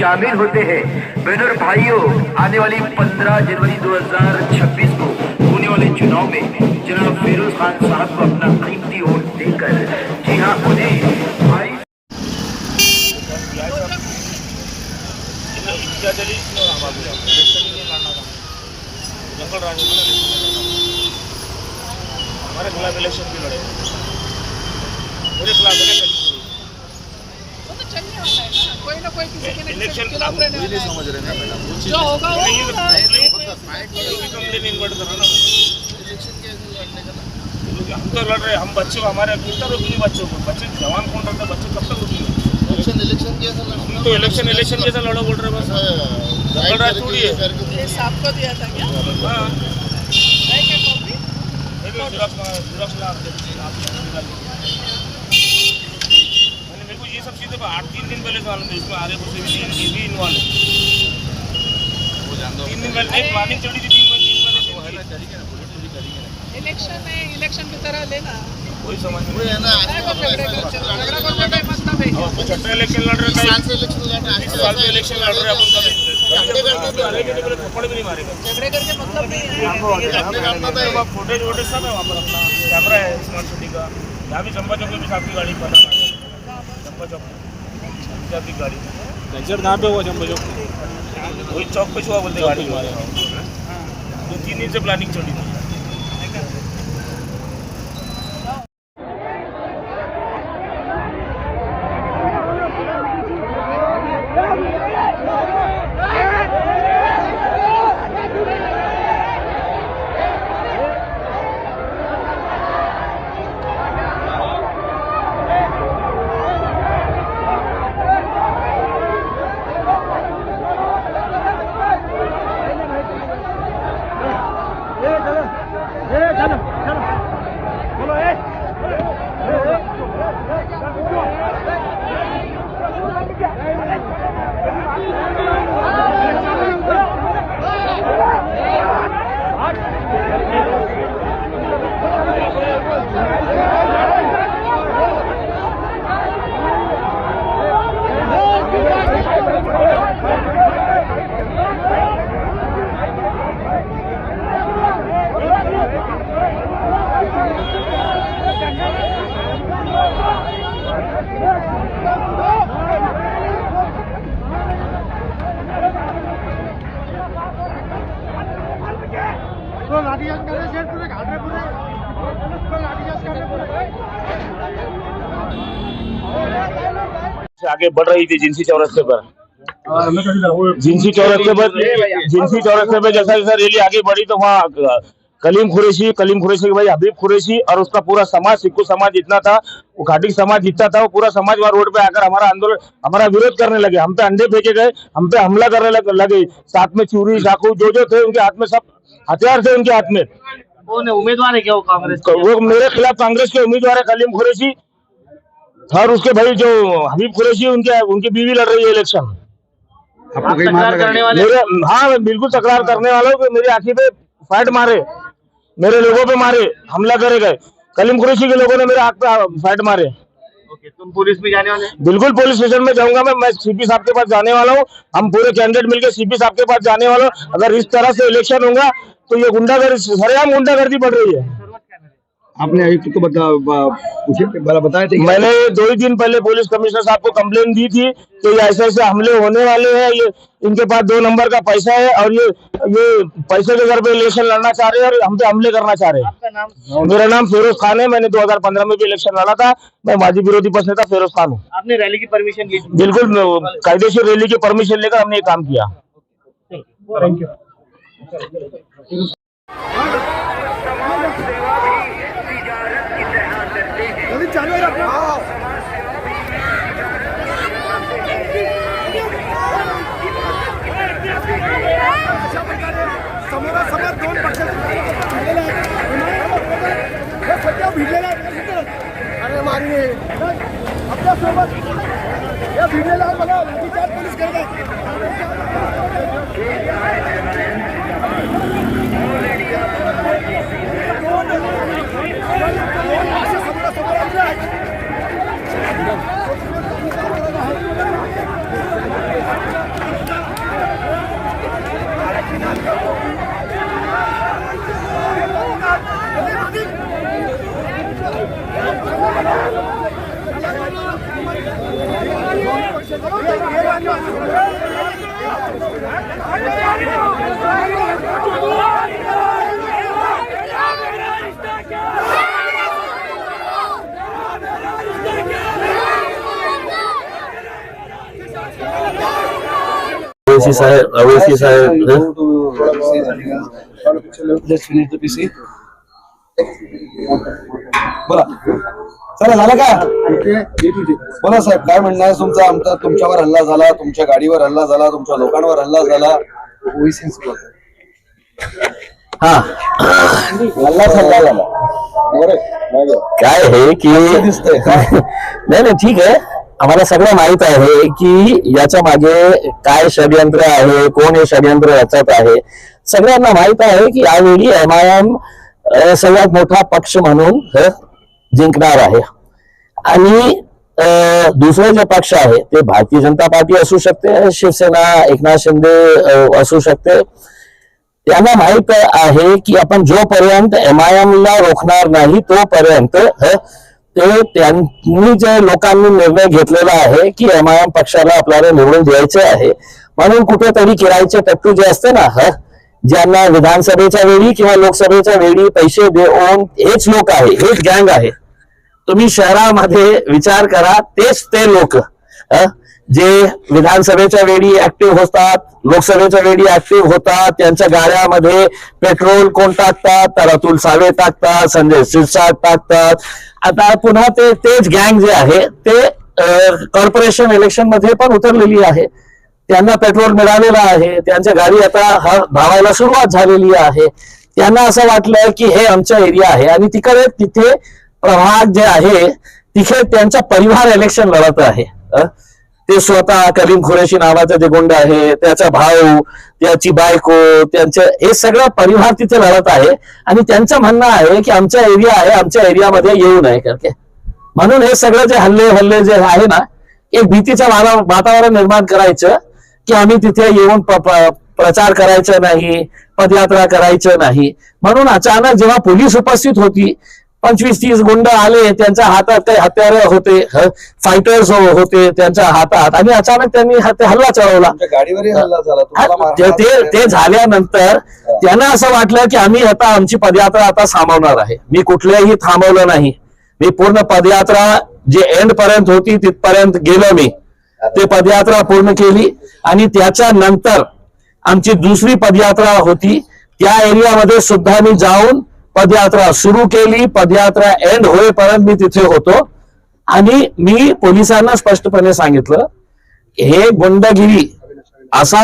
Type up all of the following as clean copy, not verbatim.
शामिल होते हैं। बहनों और भाइयों, आने वाली 15 जनवरी 2026 को होने वाले चुनाव में जनाब फिरोज खान साहब को अपना कीमती वोट देकर, जी हाँ, उन्हें जंगल राज हमारे खिलाफ इलेक्शन भी लड़े, मेरे खिलाफ कोई ना कोई किसी के इलेक्शन समझ रहे हैं मैडम, जो होगा वो कंप्लेन इन्वर्ट कर रहा ना। हम तो लड़ रहे, हम बच्चे को हमारे कितना रोकेंगे बच्चों को, बच्चे जवान कौन रहता है, बच्चे कब तक रोकेंगे? हम तो इलेक्शन जैसा लड़ो बोल रहे बस। जंगल राज थोड़ी है। ये आपको दिया था क्या? हाँ, है क्या कॉपी? मैंने मेरे को ये सब चीज़ें 8-3 दिन पहले मालूम थी, इसमें आरे कुछ भी इन्वॉल्व है। 3 दिन पहले एक प्लानिंग चली थी, 3 पहले इलेक्शन है, इलेक्शन की तरह लेना। कोई समझ नहीं है ना। झगड़ा करने का मतलब है। छठा इलेक्शन लड़ रहे थे, इस साल में इलेक्शन लड़ रहे अपन थप्पड़ भी नहीं मारेगा। झगड़े करके मतलब नहीं है। फुटेज वोटेज सब है वहाँ पर, अपना कैमरा है स्मार्ट सिटी का। यहाँ भी चंपा चौक में भी आपकी गाड़ी पता चंपा चौक आपकी गाड़ी एक्चुअल कहाँ पे हुआ चंपा चौक? वही चौक पे हुआ बोलते गाड़ी मारे। 2-3 दिन से प्लानिंग चली थी। आगे बढ़ रही थी जिंसी चौरस्ते पर, जिंसी चौरस्ते पर जैसा जैसा रैली आगे बढ़ी तो वहाँ कलीम कुरैशी के भाई हबीब कुरैशी और उसका पूरा समाज, सिक्कू समाज जितना था, वो घाटी समाज जितना था, वो पूरा समाज वहाँ रोड पे आकर हमारा आंदोलन, हमारा विरोध करने लगे। हम पे अंडे फेंके गए, हम पे हमला करने लगे। साथ में चूरी चाकू जो थे उनके हाथ में, सब हथियार थे उनके हाथ में। उम्मीदवार है क्या वो कांग्रेस? वो मेरे खिलाफ कांग्रेस के उम्मीदवार है कलीम कुरैशी और उसके भाई जो हबीब कुरैशी, उनकी बीवी लड़ रही है इलेक्शन। मेरे, हाँ, बिल्कुल तकरार करने वाला हूँ। मेरी आंखी पे फाइट मारे, मेरे लोगों पे मारे, हमला करे गए। कलीम कुरैशी के लोगों ने मेरे आंख पे फाइट मारे। तुम पुलिस में जाने वाले? बिल्कुल पुलिस स्टेशन में जाऊंगा मैं सीपी साहब के पास जाने वाला हूँ। हम पूरे कैंडिडेट मिलकर सीपी साहब के पास जाने वाला हूँ। अगर इस तरह से इलेक्शन होगा तो ये गुंडागर्दी, सरेआम गुंडागर्दी बढ़ रही है। आपने आयुक्त को बताया था? मैंने 2 ही दिन पहले पुलिस कमिश्नर साहब को कंप्लेन दी थी कि ऐसे ऐसे हमले होने वाले हैं, ये इनके पास 2 नंबर का पैसा है और ये पैसे के घर पे इलेक्शन लड़ना चाह रहे हैं और हम पे हमले करना चाह रहे हैं। आपका नाम? मेरा नाम फिरोज खान है। मैंने 2015 में भी इलेक्शन लड़ा था। मैं माजी विरोधी पक्ष नेता फिरोज खान हूँ। आपने रैली की परमिशन ली? बिल्कुल, कायदेशीर रैली की परमिशन लेकर हमने ये काम किया। Thank you. समोरासमोर 2 पक्षाचे सध्या भिडलेला आहे. अरे मारी आपल्या सोबत या भिडलेला आहे बघा, लाठीचार्ज पोलीस करत आहेत. समोरासमोर ओवैसी साहेब बोला चला झालं का बोला साहेब काय म्हणणं आहे तुमचं? आमचा तुमच्यावर हल्ला झाला, तुमच्या गाडीवर हल्ला झाला, तुमच्या लोकांवर हल्ला झाला. हा हल्ला झाला काय आहे की दिसतंय नाही ठीक आहे. आम्हाला सगळं माहित आहे की याच्या मागे काय षडयंत्र आहे, कोण हे षडयंत्र रचत आहे. सगळ्यांना माहित आहे की यावेळी MIM सगळ्यात मोठा पक्ष म्हणून जिंकणार आहे. आणि दुसरे जे पक्ष आहे ते भारतीय जनता पार्टी असू शकते, शिवसेना, एकनाथ शिंदे असू शकते. त्यांना माहित आहे की आपण जोपर्यंत MIM ला रोखणार नाही तोपर्यंत ते त्यांनी जे लोकांनी निर्णय घेतलेला आहे की MIM पक्षाला आपल्याला निवडून द्यायचे आहे. म्हणून कुठेतरी किरायचे टट्टू जे असते ना, ज्यांना विधानसभेच्या वेळी किंवा लोकसभेच्या वेळी पैसे देऊन हेच लोक आहे, हेच गँग आहे. तुम्ही शहरामध्ये विचार करा, तेच ते लोक जे विधानसभेच्या वेळी ऍक्टिव्ह होतात, लोकसभेच्या वेळी ऍक्टिव्ह होतात. त्यांच्या गाड्यामध्ये पेट्रोल कोण टाकतात? तर अतुल सावे टाकतात, संजय शिरसाट टाकतात. आता पुन्हा तेच गँग जे आहे ते कॉर्पोरेशन इलेक्शन मध्ये पण उतरलेली आहे. त्यांना पेट्रोल मिळालेलं आहे, त्यांच्या गाडी आता धावायला सुरुवात झालेली आहे. त्यांना असं वाटलं की हे आमचा एरिया आहे आणि तिथे प्रभाग जे आहे तिथे त्यांचा परिवार इलेक्शन लढत आहे. ते स्वतः कलीम खुरेशी नावाचा जे गुंड आहे, त्याचा भाऊ, त्याची बायको, त्यांचे हे सगळं परिवार तिथे लढत आहे. आणि त्यांचं म्हणणं आहे की आमचा एरिया आहे, आमच्या एरियामध्ये येऊ नये करके. म्हणून हे सगळं जे हल्ले जे आहे ना, एक भीतीचं वातावरण निर्माण करायचं की आम्ही तिथे येऊन प्रचार करायचं नाही, पदयात्रा करायचं नाही. म्हणून अचानक जेव्हा पोलीस उपस्थित होती, 25-30 गुंड आले, त्यांच्या हातात काही हत्यारे होते, फायटर्स होते त्यांच्या हातात, आणि अचानक त्यांनी हल्ला चढवला. गाडीवरही हल्ला झाला. ते झाल्यानंतर त्यांना असं वाटलं की आम्ही आता आमची पदयात्रा आता थांबवणार आहे. मी कुठल्याही थांबवलं नाही. मी पूर्ण पदयात्रा जे एंड पर्यंत होती तिथपर्यंत गेलो. मी ते पदयात्रा पूर्ण केली आणि त्याच्यानंतर आमची दुसरी पदयात्रा होती, त्या एरियामध्ये सुद्धा मी जाऊन पदयात्रा सुरू केली. पदयात्रा एंड होईपर्यंत मी तिथे होतो आणि मी पोलिसांना स्पष्टपणे सांगितलं, हे गुंडगिरी असा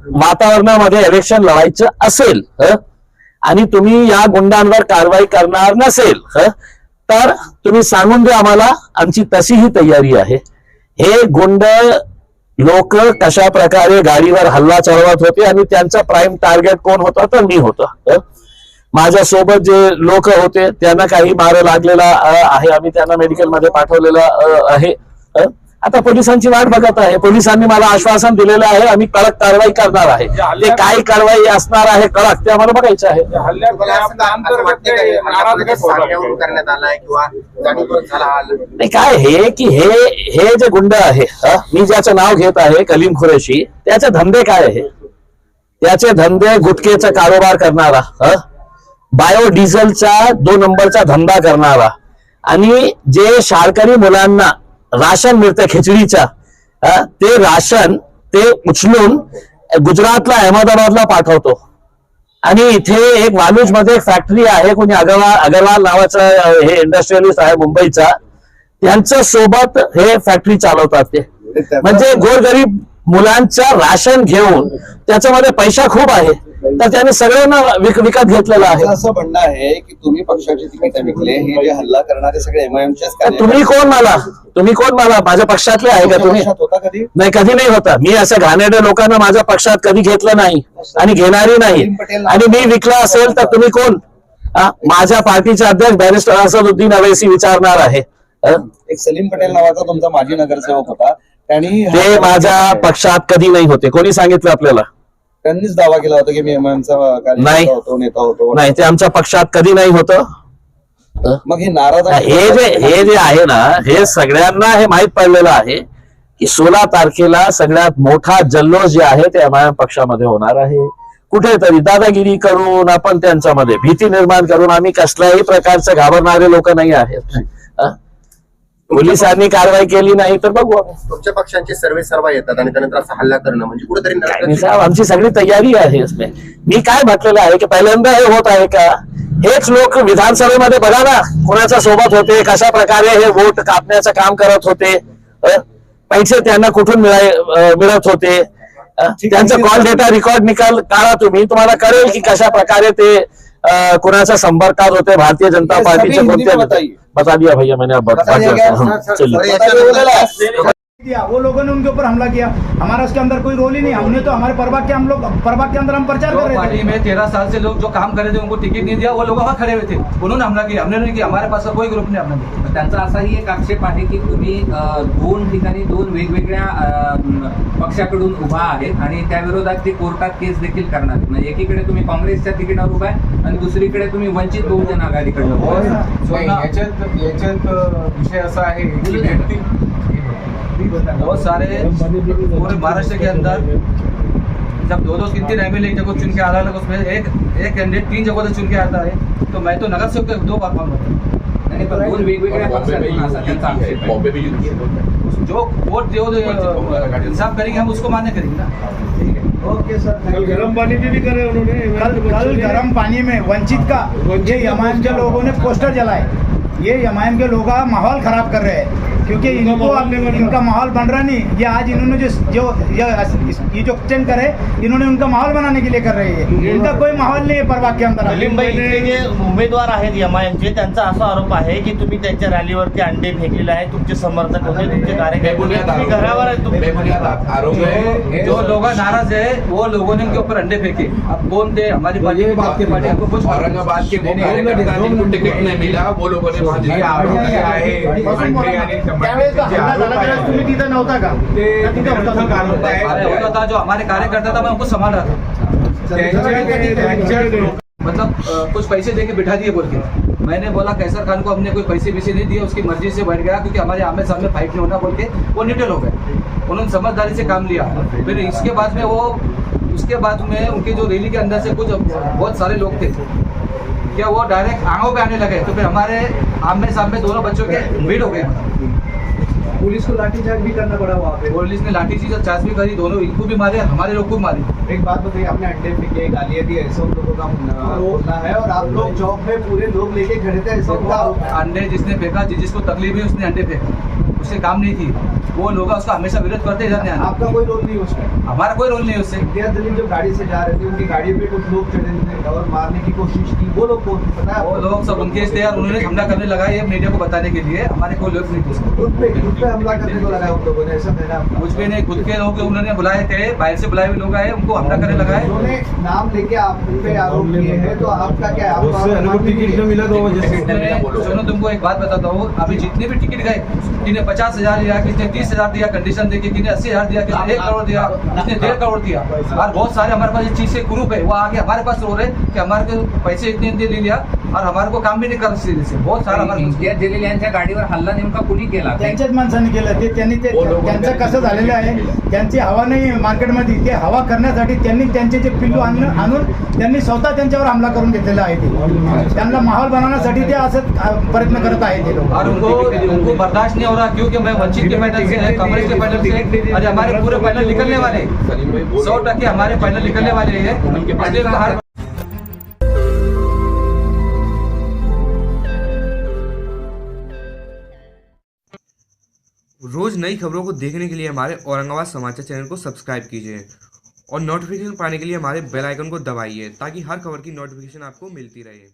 वातावरणामध्ये इलेक्शन लढायचं असेल आणि तुम्ही या गुंडांवर कारवाई करणार नसेल तर तुम्ही सांगून द्या आम्हाला, आमची तशीही तयारी आहे. हे गुंड लोक कशा प्रकारे गाडीवर हल्ला चढवत होते आणि त्यांचा प्राईम टार्गेट कोण होता तर मी होतो. माझ्या सोबत जे लोक होते त्यांना काही मार लागलेला आहे. आम्ही त्यांना मेडिकल मध्ये पाठवलेलं आहे. आता पोलिसांची वाट बघत आहे. पोलिसांनी मला आश्वासन दिलेलं आहे आम्ही कडक कारवाई करणार आहे. ते काय कारवाई असणार आहे कडक ते आम्हाला बघायचं आहे. नाही काय हे की हे जे गुंड आहे, मी ज्याचं नाव घेत आहे कलीम खुरेशी, त्याचे धंदे काय आहे? त्याचे धंदे गुटखेचा कारोबार करणारा, बायोडिझेलचा 2 नंबरचा धंदा करणारा, आणि जे शाळकरी मुलांना राशन मिळतं खिचडीचा, ते राशन ते उचलून गुजरातला, अहमदाबादला पाठवतो. आणि इथे एक वालूज मध्ये एक फॅक्टरी आहे, कोणी अगरवाल नावाचा हे इंडस्ट्रियलिस्ट आहे मुंबईचा, त्यांच्या सोबत हे फॅक्टरी चालवतात. ते म्हणजे गोरगरीब मुलांचा राशन घेऊन त्याच्यामध्ये पैसा खूप आहे, तर त्याने सगळ्यांना विकत घेतलेला आहे. असं म्हणणं आहे की तुम्ही पक्षाचे तिकीट विकले, हे जे हल्ला करणारे सगळे MIMचेच. तुम्ही कोण मला माझ्या पक्षातले आहे का तुम्ही? होता कधी? नाही, कधी नाही होता. मी असं घाणेरड्या लोकांना माझ्या पक्षात कधी घेतलं नाही आणि घेणारही नाही. आणि मी विकला असेल तर तुम्ही कोण? माझ्या पार्टीचे अध्यक्ष बॅरिस्टर असदुद्दीन अवैसी विचारणार आहे. एक सलीम पटेल नावाचा तुमचा माजी नगरसेवक होता, ते माझ्या पक्षात कधी नाही होते. कोणी सांगितलं आपल्याला? त्यांनीच दावा केला होता की मी MIMचा कार्यकर्ता होतो, नेता होतो. नाही, ते आमच्या पक्षात कधी नाही होतं. मग हे नाराज हे जे आहे ना, हे सगळ्यांना हे माहित पडलेलं आहे की 16 तारखेला सगळ्यात मोठा जल्लोष जे आहे ते MIM पक्षामध्ये होणार आहे. कुठेतरी दादागिरी करून आपण त्यांच्यामध्ये भीती निर्माण करून, आम्ही कसल्याही प्रकारचे घाबरणारे लोक नाही आहेत. पोलिसांनी कारवाई केली नाही तर बघू आपण. तुमच्या पक्षांचे सर्वे सर्व येतात आणि त्यानंतर असा हल्ला करणं म्हणजे कुठेतरी आणि साहेब आमची सगळी तयारी आहे इसमें. मी काय म्हटलेलं आहे की पहिल्यांदा हे होत आहे का, हेच लोक विधानसभेमध्ये बघा ना कोणाच्या सोबत होते, कशा प्रकारे हे वोट कापण्याचं काम करत होते, पैसे त्यांना कुठून मिळत होते, त्यांचं कॉल डेटा रेकॉर्ड निकाल काढा तुम्ही, तुम्हाला कळेल की कशा प्रकारे ते कोणाच्या संपर्कात होते भारतीय जनता पार्टीचे कोणते. बता दिया भैया मैंने, अब चलिए. दिया वो लोगों ने उनके ऊपर हमला किया, हमारा उसके अंदर कोई रोल ही नहीं, हमने तो हमारे प्रभाग के हम लोग प्रभाग के अंदर हम प्रचार कर रहे थे. पार्टी में 13 साल से लोग जो काम कर रहे थे उनको टिकट नहीं दिया, वो लोग वहाँ खड़े हुए थे, उन्होंने हमला किया, हमने नहीं किया, हमारे पास कोई ग्रुप ने हमला किया. त्यांचा असाही एक आक्षेप आहे की तुम्ही दोन ठिकाणी दोन वेगवेगळ्या पक्षाकडून उभा आहेत आणि त्या विरोधात ते कोर्टात केस देखील करणार आहेत. म्हणजे एकीकडे तुम्ही काँग्रेसच्या तिकिटावर उभा आहे आणि दुसरीकडे तुम्ही वंचित बहुजन आघाडीकडनं उभा आहे. याच्यात विषय असा आहे की बहुत सारे पूरे महाराष्ट्र के अंदर जब दो 3 एमएलए एक जगह चुन के आ रहा है, उसमें एक कैंडिडेट 3 जगह से चुन के आता है, तो मैं तो नगर सेवक 2 बार फॉर्म भरता. आणि पण दोन वेगवेगळ्या पक्षातून असा त्यांचा आक्षेप आहे. जो वोट जो इंसाफ करेंगे हम उसको मान्य करेंगे ना. Okay sir. कल गर्म पानी भी करे उन्होंने. कल गर्म पानी में वंचित का ये एमआईएम के लोगों ने पोस्टर जलाए, ये एमआईएम के लोग माहौल खराब कर रहे हैं क्योंकि इनका माहौल बन रहा नहीं. ये आज इन्होंने ये जो चेंज करे इन्होंने उनका माहौल बनाने के लिए कर रहे हैं, इनका कोई माहौल नहीं है प्रभाग के अंदर. जे उमेदवार आहेत एमआयएमचे त्यांचा असा आरोप आहे की तुम्ही त्यांच्या रॅलीवरती अंडे फेकलेले आहे, तुमचे समर्थक होते, तुमचे कार्यकर्ते तुम्ही घरावर आहे, तुम्ही जो लोग नाराज है वो लोगों ने उनके ऊपर अंडे फेंके. अब कौन थे हमारी पार्टी हमको कुछ औरंगाबाद के वो कार्यकर्ता जिनको टिकट नहीं मिला वो लोगों ने वहां जिसके आरोप किया है अंडे आणि त्यावेळेस हल्ला झाला त्यावेळेस तुम्ही तिथं नव्हता का? अरे होता था, जो हमारे कार्यकर्ता था मैं उनको संभाल रहा था. मतलब कुछ पैसे देके बिठा दिए बोल के. मैंने बोला कैसर खान को हमने कोई पैसे नहीं दिए, उसकी मर्जी से बैठ गया क्योंकि हमारे आमने सामने फाइट नहीं होना बोल के वो न्यूट्रल हो गए. उन्होंने समझदारी से काम लिया. फिर इसके बाद में उसके बाद में उनके जो रैली के अंदर से कुछ बहुत सारे लोग थे क्या वो डायरेक्ट आंखों पे आने लगे, तो फिर हमारे आमने सामने दोनों बच्चों के भीड़ हो गए. पुलिस को लाठीचार्ज भी करना पड़ा वहाँ पे. पुलिस ने लाठीचार्ज भी करी, दोनों इनको भी मारे, हमारे लोग को भी मारे. एक बात बताइए, आपने अंडे फेंके, गालियाँ दी, ऐसा उन लोगों का बोलना है और आप लोग चौक में पूरे लोग लेके खड़े थे, ऐसा उनका अंडे जिसने फेंका, जिसको तकलीफ है उसने अंडे फेंका, उससे काम नहीं थी. वो लोग उसका हमेशा विरोध करते इधर नहीं आना. आपका कोई रोल नहीं उसमें? हमारा कोई रोल नहीं है उससे. इम्तियाज जलील जो गाड़ी से जा रहे थे उनकी गाड़ी पे कुछ लोग चढ़े थे और मारने की कोशिश की, वो लोग कौन पता है? वो लोग सब उनके थे और उन्होंने हमला करने लगा ये मीडिया को बताने के लिए. हमारे कोई लोग नहीं थे. खुद पे हमला करने को लगा उन लोगों ने, ऐसा कहना आपका? कुछ भी नहीं, खुद के लोग उन्होंने बुलाए थे, बाहर से बुलाए हुए लोग आए, उनको हमला करने लगा है. उन्होंने नाम लेके आप पे आरोप किए हैं, तो आपका क्या है? सुनो तुमको एक बात बताता हूँ, अभी जितने भी टिकट गए किसने 50,000 दिया, किसने 30,000 दिया कंडीशन देके, किसने 80,000 दिया, किसने 1 करोड़ दिया, किसने 1.5 करोड़ दिया. और बहुत सारे हमारे पास इस चीज से ग्रुप है, वो आगे हमारे पास रो रहे कि हमारे को पैसे इतने ले लिया और हमारे को काम भी नहीं कर सीधे से. बहुत सारा हमारे इम्तियाज जलील यांच्या गाडीवर हल्ला नेमका कुणी केला? त्यांच्याच माणसाने केलं ते. त्यांनी त्यांचं कसं झालेलं आहे, त्यांची हवा नाही मार्केटमध्ये, ते हवा करण्यासाठी त्यांनी त्यांचे जे पिल्लू आणून त्यांनी स्वतः त्यांच्यावर हमला करून घेतलेला आहे. ते त्यांना माहौल बनवण्यासाठी ते असं प्रयत्न करत आहेत ते लोक. और उनको बर्दाश्त नहीं हो रहा क्योंकि मैं वंचित के पैनल से है, कांग्रेस के पैनल से, और हमारे पूरे पैनल निकलने वाले 100% हमारे पैनल निकलने वाले हैं. रोज नई खबरों को देखने के लिए हमारे औरंगाबाद समाचार चैनल को सब्सक्राइब कीजिए और नोटिफिकेशन पाने के लिए हमारे बेल आइकन को दबाइए ताकि हर खबर की नोटिफिकेशन आपको मिलती रहे.